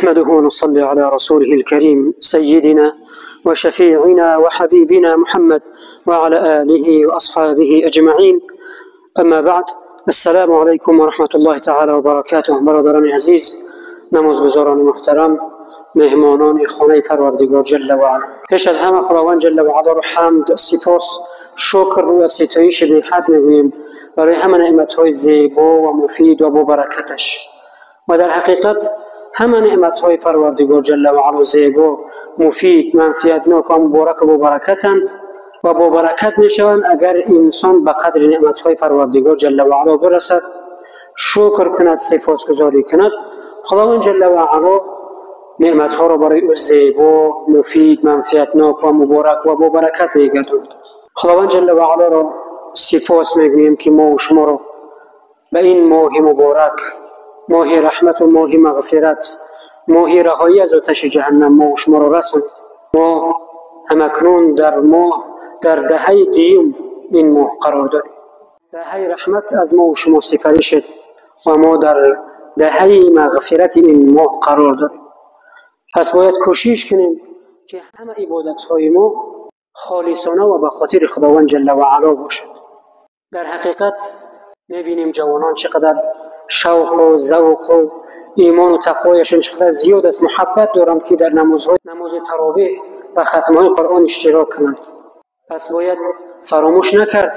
نحمده ونصلي على رسوله الكريم سيدنا وشفيعنا وحبيبنا محمد وعلى آله وأصحابه أجمعين. أما بعد، السلام عليكم ورحمة الله تعالى وبركاته. برادران عزیز، نمازگزاران محترم، مهمانان خانه پروردگار جل و علا، پیش از همه خداوند جل و علا رو حمد، سپاس، شکر و ستایش بی حد میگوییم برای همه نعمت‌های زیبا و مفید و با برکتش. و در حقیقت همه نعمت‌های پروردگار جل و علا زیبا، مفید، منفعتناک و مبارک و با برکتند و با برکت میشوند اگر انسان به قدر نعمت‌های پروردگار جل و علا برسد، شکر کند، سپاسگزاری کند. خداوند جل و علا نعمت‌ها را برای او زیبا، مفید، منفعتناک و مبارک و با برکت میگرداند. خداوند جل و علا را سپاس میگوییم که ما و شما را به این ماه مبارک، ماه رحمت و ماه مغفرت، ماه رهایی از آتش جهنم، ما و شما را رساند. ما همکنون در دهه دیوم این ماه قرار داریم. دهه رحمت از ما و شما سپری شد و ما در دهه مغفرت این ماه قرار داریم. پس باید کوشش کنیم که همه عبادت‌های ما خالصانه و به خاطر خداوند جل و علا باشد. در حقیقت می‌بینیم جوانان چقدر شوق و ذوق و ایمان و تقوایشان چقدر زیاد است، محبت دارند که در نماز تراویح و ختم‌های قرآن اشتراک کنند. پس باید فراموش نکرد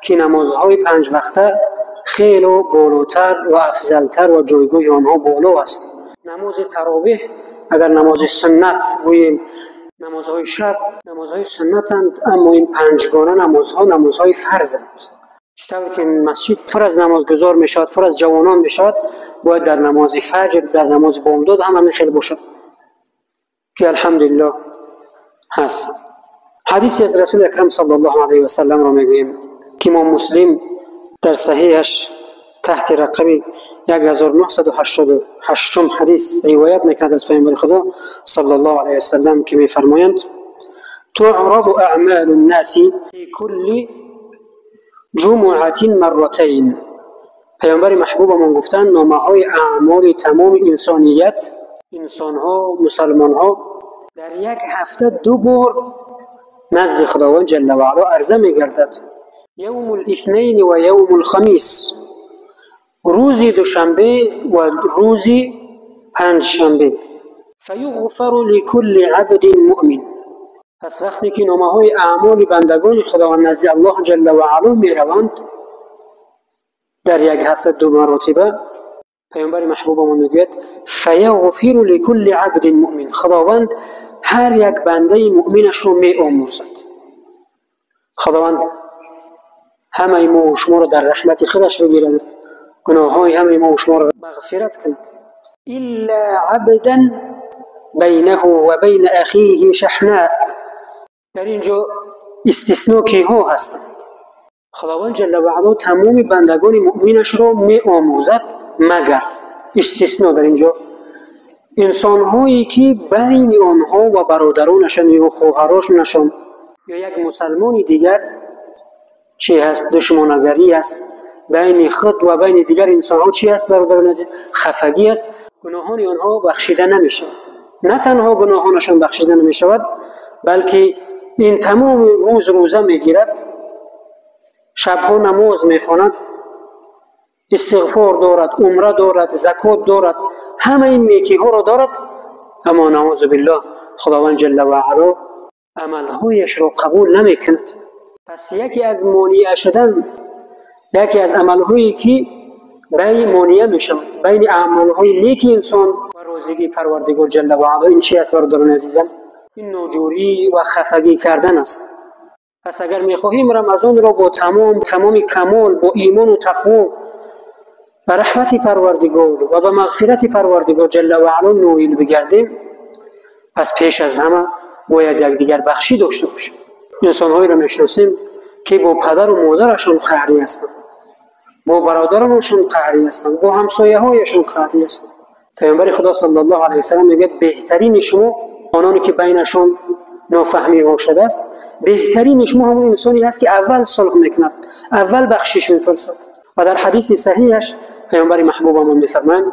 که نمازهای 5 وقته خیلی بالاتر و افضلتر و جایگاه آنها بالا است. نماز تراویح اگر نماز سنت گوییم، نمازهای شب نمازهای سنتند، اما این 5 گانه نمازها نمازهای فرضند. چطور که مسجد پر از نمازگزار میشود، پر از جوانان میشود، باید در نماز فجر، در نماز بامداد هم همین خیلی باشد که الحمدلله هست. حدیثی از رسول اکرم صلی الله علیه و سلم را میگوییم که امام مسلم در صحیحش تحت رقم 1988 حدیث روایت میکند از پیامبر خدا صلی الله علیه و سلم که میفرمایند: تعرض اعمال الناس فی کل جمعه مرتين. پیامبر محبوبمون گفتند نامه‌های اعمال تمام انسانیت، انسان‌ها، مسلمان‌ها در یک هفته 2 بار نزد خداوند جل و علا عرضه می‌گردد. یوم الاثنین و یوم الخمیس، روز دوشنبه و روز پنجشنبه. فیغفر لكل عبد مؤمن. پس وقتی که نامه‌های اعمال بندگان خداوند نزد الله جل و علا می‌روند در یک هفته 2 مرتبه، پیامبر محبوبمون میگوید فیغفر لكل عبد مؤمن، خداوند هر یک بنده مؤمنش رو می‌آمرزد. خداوند همه ما و شما را در رحمت خودش بگیرد، گناه‌های همه ما و شما را مغفرت کند. الا عبدا بینه و بین اخیه شحناء. در اینجا استثناء کیها هستند؟ خداوند جل و علا تمام بندگان مؤمنش را می‌آمرزد، مگر استثناء در اینجا انسان‌هایی که بین آنها و برادرانشان یا خواهرانشان یا یک مسلمان دیگر چی هست؟ دشمنگری است بین خود و بین دیگر انسان‌ها. چی است برادران عزیز؟ خفگی است. گناهان آنها بخشیده نمی‌شود. نه تنها گناهانشان بخشیده نمی‌شود، بلکه این تمام روز روزه می‌گیرد، شب‌ها نماز می‌خواند، استغفار دارد، عمره دارد، زکات دارد، همه این نیکی‌ها را دارد، اما نعوذ بالله خداوند جل و علا عمل‌هایش را قبول نمی‌کند. پس یکی از مانع شدن، یکی از عمل‌هایی که بین مانع می‌شود بین اعمال‌های نیک انسان و روزگی پروردگار جل و علا، این چی است برادران عزیزم؟ این ناجوری و خفگی کردن است. پس اگر می‌خواهیم رمضان را با تمام کمال، با ایمان و تقوا و رحمت پروردگار و به مغفرت پروردگار جل و علا نائل بگردیم، پس پیش از همه باید یکدیگر بخشی داشته باشیم. انسان‌هایی را می‌شناسیم که با پدر و مادرشون قهری هستند، با برادرانشون قهری هستند، با همسایه‌هایشون قهری هستند. پیامبر خدا صلی الله علیه و سلم میگه بهترین شما آنانی که بینشون نافهمی‌ها شده است، بهترین شما همون انسانی هست که اول صلح میکند، اول بخشش می‌فرسد. و در حدیث صحیحش پیامبر محبوبمون می‌فرمایند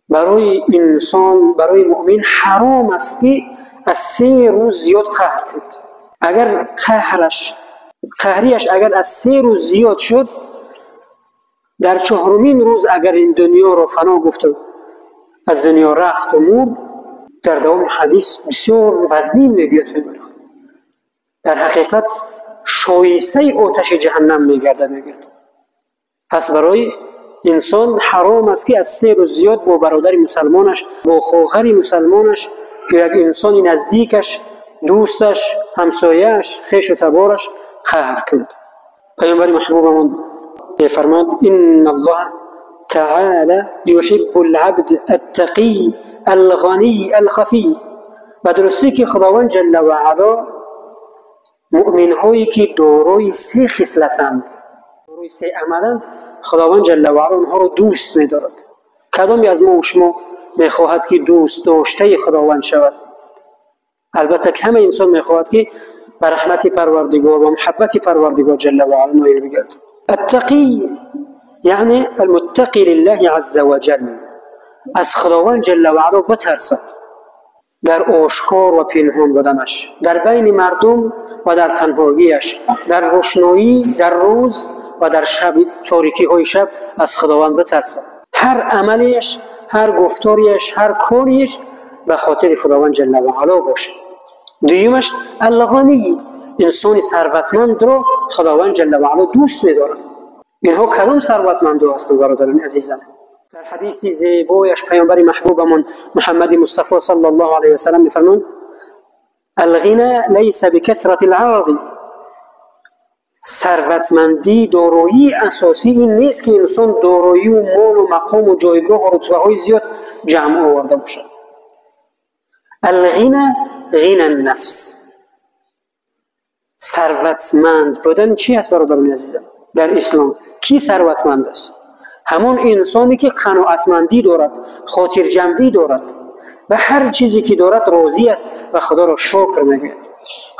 برای انسان، برای مؤمن حرام است که از 3 روز زیاد قهر کند. اگر قهریش اگر از 3 روز زیاد شد، در 4مین روز اگر این دنیا را فنا گفت و از دنیا رفت و مرد، در دوام حدیث بسیار وزنین می‌بیاد. در حقیقت شایسته آتش جهنم می‌گردد. پس برای انسان حرام است که از 3 روز زیاد با برادر مسلمانش، با خواهر مسلمانش، یا یک انسان نزدیکش، دوستش، همسایه‌اش، خویش و تبارش قهر کند. پیامبر محبوبمون فرمود: ان الله تعالی يحب العبد التقي الغني الخفي. به درستی که خداوند جل و علا مؤمن هایی که دارای 3 خصلتند، دارای 3 عملند، خداوند جل و علا اونها رو دوست می‌دارد. کدامی از ما و شما می‌خواهد که دوست داشته خداوند شود؟ البته که همه انسان می‌خواهد که به رحمت پروردگار و محبت پروردگار جل و علا نائل بگردد. التقی یعنی المتقی لله عز وجل، از خداوند جل و علا بترسد، در آشکار و پنهان بودنش، در بین مردم و در تنهاییش، در روشنایی در روز و در شب، تاریکی های شب از خداوند بترسد. هر عملیش، هر گفتاریش، هر کاریش به خاطر خداوند جل و علا باشد. دویمش الغنی، انسان ثروتمند را خداوند جل و علا دوست می‌دارد. اینها کدام ثروتمند هستند برادران عزیزم؟ در حدیث زیبایش پیامبر محبوبمون محمد مصطفی صلی الله علیه و سلم می‌فرمایند: الغنى ليس بكثرة العرض. ثروتمندی، دارایی اساسی این نیست که انسان دارایی و مال و مقام و جایگاه و رتبه‌های زیاد جمع آورده باشد. الغنى غنى النفس. ثروتمند بودن چی است برادران عزیزم؟ در اسلام کی ثروتمند است؟ همون انسانی که قناعتمندی دارد، خاطر جمعی دارد، و هر چیزی که دارد راضی است و خدا را شکر میگوید.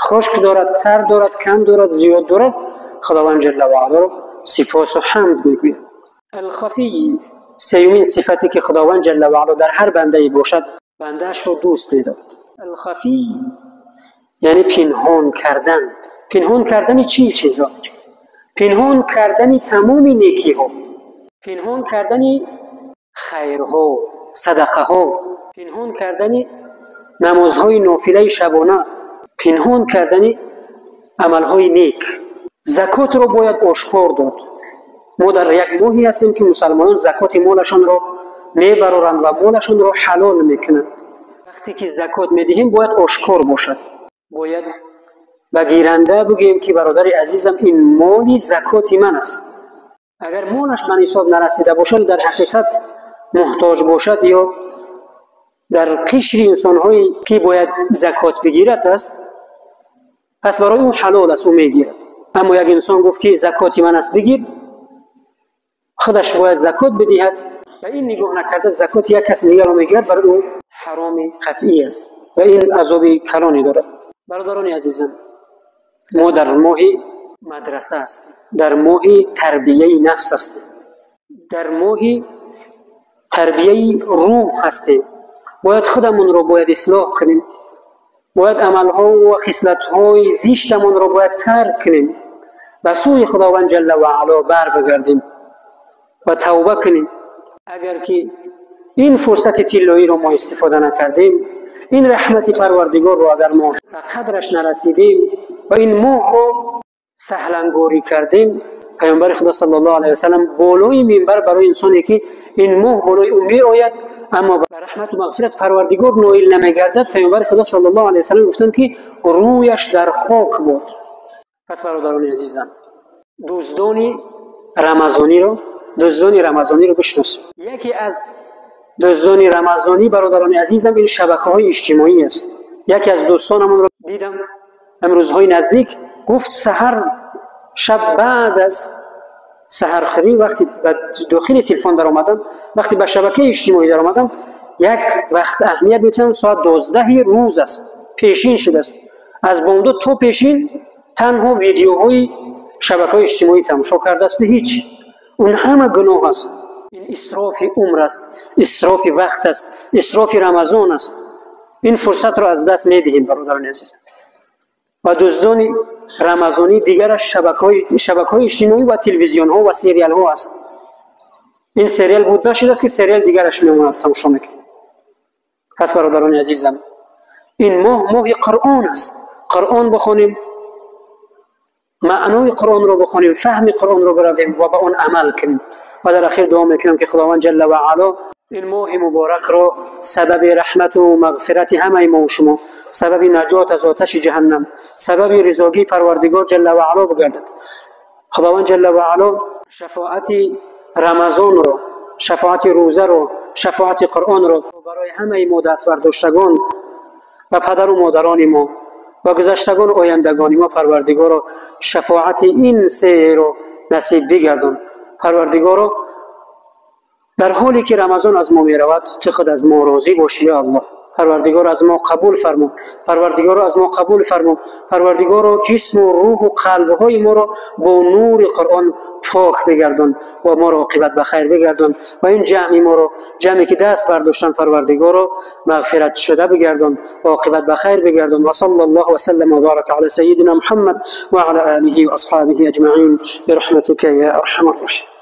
خشک دارد، تر دارد، کم دارد، زیاد دارد، خداوند جل و علا را سپاس و حمد میگوید. الخفی، سیومین صفتی که خداوند جل و علا در هر بنده باشد، بنده‌اش را دوست می‌دارد. الخفی یعنی پنهان کردن. پنهان کردن چی چیزا؟ پنهان کردن تمام نیکی ها، پنهان کردن خیرها، صدقه ها، پنهان کردن نمازهای نافله شبانه، پنهان کردن عملهای نیک. زکات را باید آشکار داد. ما در یک ماهی هستیم که مسلمانان زکات مالشان را میبرند و مالشان را حلال میکنند. وقتی که زکات میدهیم باید آشکار باشد. باید به گیرنده بگیم که برادر عزیزم این مالی زکات من است. اگر مالش به نصاب نرسیده باشد، در حقیقت محتاج باشد یا در قشر انسان‌هایی که باید زکات بگیرد است، پس برای اون حلال است، اون میگیرد. اما یک انسان گفت که زکات من است بگیر، خودش باید زکات بدهد، و این نگاه نکرده زکات یک کسی دیگر رو میگیرد، برای اون حرام قطعی است و این عذاب کلانی دارد. برادران عزیزم، ما در ماه مدرسه هستیم، در ماه تربیه نفس هستیم، در ماه تربیه روح هستیم. باید خودمون رو باید اصلاح کنیم، باید عملها و خصلت‌های زشتمون رو باید ترک کنیم، به سوی خداوند جل و علا بر بگردیم و توبه کنیم. اگر که این فرصت طلایی رو ما استفاده نکردیم، این رحمت پروردگار رو اگر ما به قدرش نرسیدیم و این ماه رو سهلنگاری کردیم، پیامبر خدا صلی الله علیه و سلم بالای منبر برای انسانی که این ماه بالای اون میآید اما به رحمت و مغفرت پروردگار نائل نمیگردد، پیامبر خدا صلی الله علیه و سلم گفتند که رویش در خاک بود. پس برادران عزیزم، دزدان رمضانی رو بشناسید. یکی از دزدان رمضانی برادران عزیزم این شبکه‌های اجتماعی است. یکی از دوستانمون رو دیدم امروزهای نزدیک، گفت سحر شب بعد از سحرخوری وقتی به داخل تلفن در آمدم، وقتی به شبکه اجتماعی در آمدم، یک وقت اهمیت میتونم ساعت 12 روز است، پیشین شده است. از بامداد تا پیشین تنها ویدیوهای شبکه‌های اجتماعی تماشا کرده است. هیچ، اون همه گناه است. این اسراف عمر است. اسراف وقت است، اسراف رمضان است. این فرصت را از دست می‌دهیم برادران عزیز. و دزدان رمضانی دیگر شبکه‌های اجتماعی و تلویزیون ها و سریال ها است. این سریال بود نشده است که سریال دیگرش می‌آمد تماشا می‌کنه. پس برادران عزیزم، این ماه قرآن است. قرآن بخونیم، معنای قرآن رو بخونیم، فهم قرآن رو برویم و به آن عمل کنیم. و در اخیر دعا میکنم که خداوند جل و علا این ماه مبارک رو سبب رحمت و مغفرت همه ما و شما، سبب نجات از آتش جهنم، سبب رضایت پروردگار جل و علا بگردد. خداوند جل و علا شفاعت رمضان رو، شفاعت روزه رو، شفاعت قرآن رو برای همه ما دست برداشتگان و پدر و مادران ما و گذشتگان و آیندگان ما پروردگار شفاعت این سه رو نصیب بگردان. پروردگار در حالی که رمضان از ما می رود تو خود از ما راضی باشی یا الله. پروردگار از ما قبول فرما، پروردگار از ما قبول فرما، پروردگار جسم و روح و قلب های ما را با نور قرآن پاک بگردان و ما را عاقبت بخیر بگردان و این جمع ما را، جمعی که دست برداشتن پروردگار را مغفرت شده بگردان و عاقبت بخیر بگردان. و صلی الله و سلم و بارک علی سیدنا محمد و علی آله و اصحابه اجمعین برحمتک یا ارحم الراحمین.